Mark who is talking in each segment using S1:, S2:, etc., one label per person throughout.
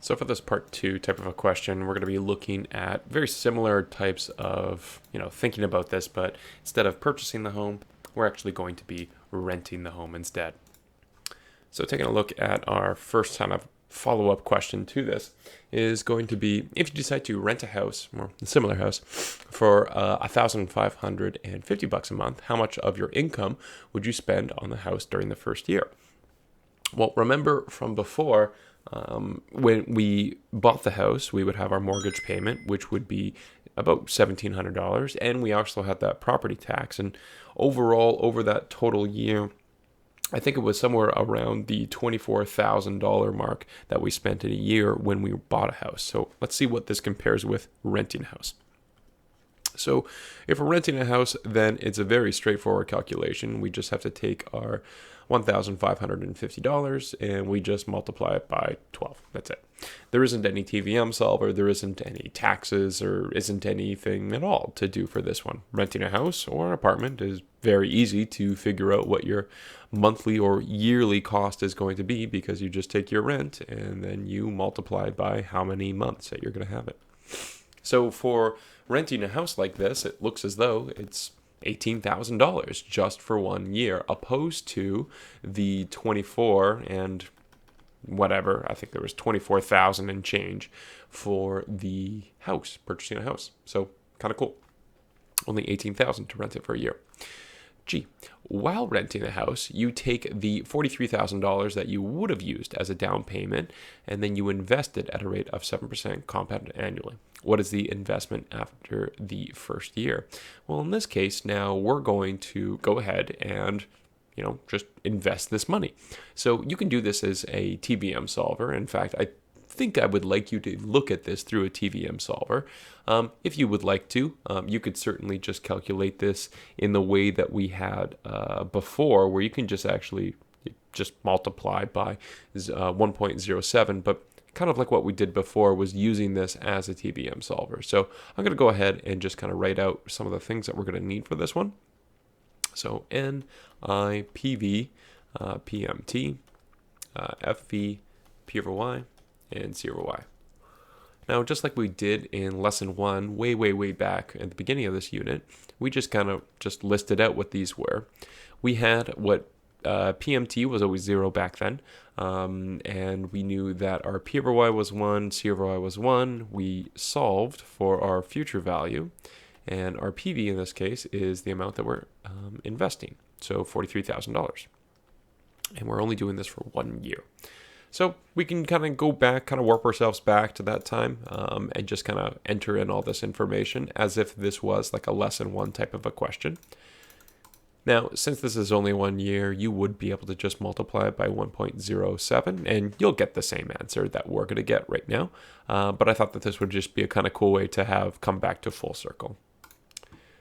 S1: So for this part two type of a question, we're going to be looking at very similar types of, thinking about this, but instead of purchasing the home, we're actually going to be renting the home instead. So taking a look at our first kind of follow-up question to this is going to be, if you decide to rent a house or a similar house for $1,550 a month, how much of your income would you spend on the house during the first year? Well, remember from before, when we bought the house, we would have our mortgage payment, which would be about $1,700, and we also had that property tax. And overall, over that total year, I think it was somewhere around the $24,000 mark that we spent in a year when we bought a house. So let's see what this compares with renting a house. So if we're renting a house, then it's a very straightforward calculation. We just have to take our $1,550 and we just multiply it by 12. That's it. There isn't any TVM solver, there isn't any taxes, or isn't anything at all to do for this one. Renting a house or an apartment is very easy to figure out what your monthly or yearly cost is going to be, because you just take your rent and then you multiply by how many months that you're going to have it. So for renting a house like this, it looks as though it's $18,000 just for 1 year, opposed to the 24 and whatever, I think there was 24,000 and change for the house, purchasing a house. So kind of cool. Only 18,000 to rent it for a year. While renting a house, you take the $43,000 that you would have used as a down payment, and then you invest it at a rate of 7% compounded annually. What is the investment after the first year? Well, in this case, now we're going to go ahead and just invest this money. So you can do this as a TVM solver. In fact, I think I would like you to look at this through a TVM solver. If you would like to, you could certainly just calculate this in the way that we had before, where you can just actually just multiply by 1.07, but kind of like what we did before was using this as a TVM solver. So I'm going to go ahead and just kind of write out some of the things that we're going to need for this one. So N, I, PV, PMT, FV, P over Y, and C over Y. Now, just like we did in lesson 1, way back at the beginning of this unit, we just kind of just listed out what these were. We had what PMT was always 0 back then, and we knew that our P over Y was 1, C over Y was 1. We solved for our future value, and our PV in this case is the amount that we're investing, so $43,000. And we're only doing this for 1 year. So we can kind of go back, kind of warp ourselves back to that time, and just kind of enter in all this information as if this was like a lesson 1 type of a question. Now, since this is only 1 year, you would be able to just multiply it by 1.07, and you'll get the same answer that we're going to get right now. But I thought that this would just be a kind of cool way to have come back to full circle.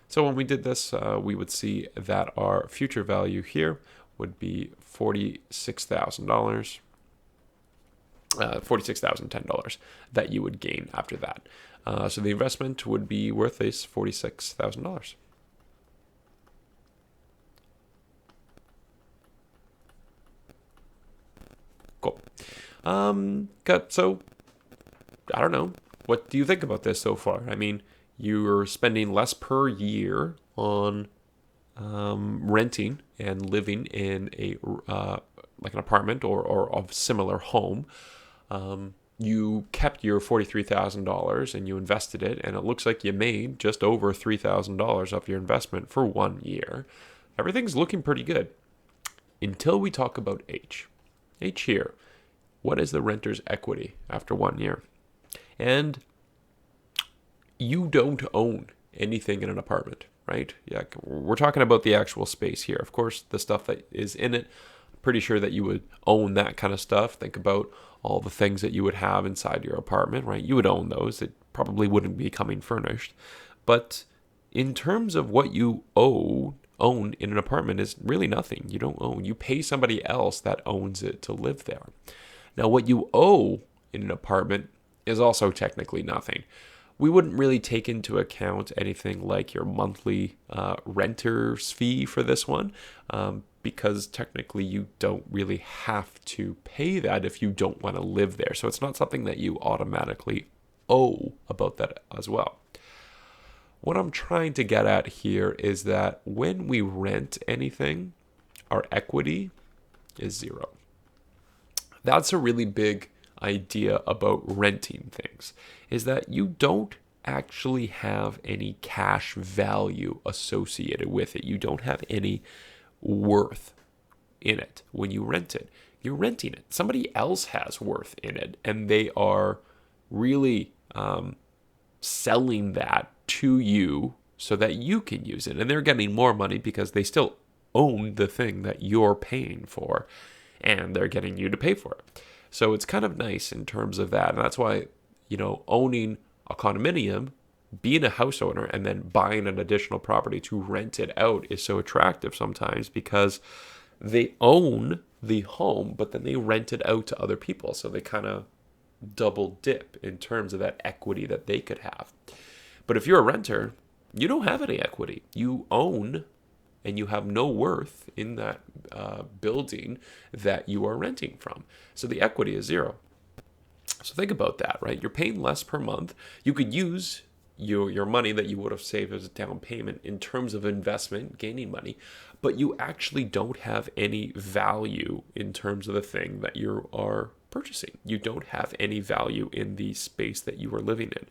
S1: So when we did this, we would see that our future value here would be $46,010 that you would gain after that. So the investment would be worth this $46,000. Cool. So I don't know. What do you think about this so far? I mean, you're spending less per year on renting and living in a like an apartment or a similar home. You kept your $43,000 and you invested it, and it looks like you made just over $3,000 off your investment for 1 year. Everything's looking pretty good until we talk about H. H here. What is the renter's equity after 1 year? And you don't own anything in an apartment, right? Yeah, we're talking about the actual space here. Of course, the stuff that is in it, pretty sure that you would own that kind of stuff. Think about all the things that you would have inside your apartment, right? You would own those. It probably wouldn't be coming furnished. But in terms of what you own in an apartment is really nothing. You don't own. You pay somebody else that owns it to live there. Now, what you owe in an apartment is also technically nothing. We wouldn't really take into account anything like your monthly renter's fee for this one, because technically you don't really have to pay that if you don't want to live there. So it's not something that you automatically owe about that as well. What I'm trying to get at here is that when we rent anything, our equity is zero. That's a really big idea about renting things, is that you don't actually have any cash value associated with it. You don't have any worth in it when you rent it. You're renting it. Somebody else has worth in it, and they are really selling that to you so that you can use it. And they're getting more money because they still own the thing that you're paying for, and they're getting you to pay for it. So it's kind of nice in terms of that. And that's why, owning a condominium, being a house owner, and then buying an additional property to rent it out is so attractive sometimes, because they own the home, but then they rent it out to other people. So they kind of double dip in terms of that equity that they could have. But if you're a renter, you don't have any equity. You own and you have no worth in that building that you are renting from. So the equity is zero. So think about that, right? You're paying less per month. You could use your money that you would have saved as a down payment in terms of investment, gaining money, but you actually don't have any value in terms of the thing that you are purchasing. You don't have any value in the space that you are living in,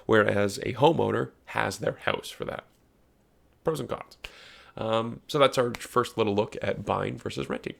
S1: whereas a homeowner has their house for that. Pros and cons. So that's our first little look at buying versus renting.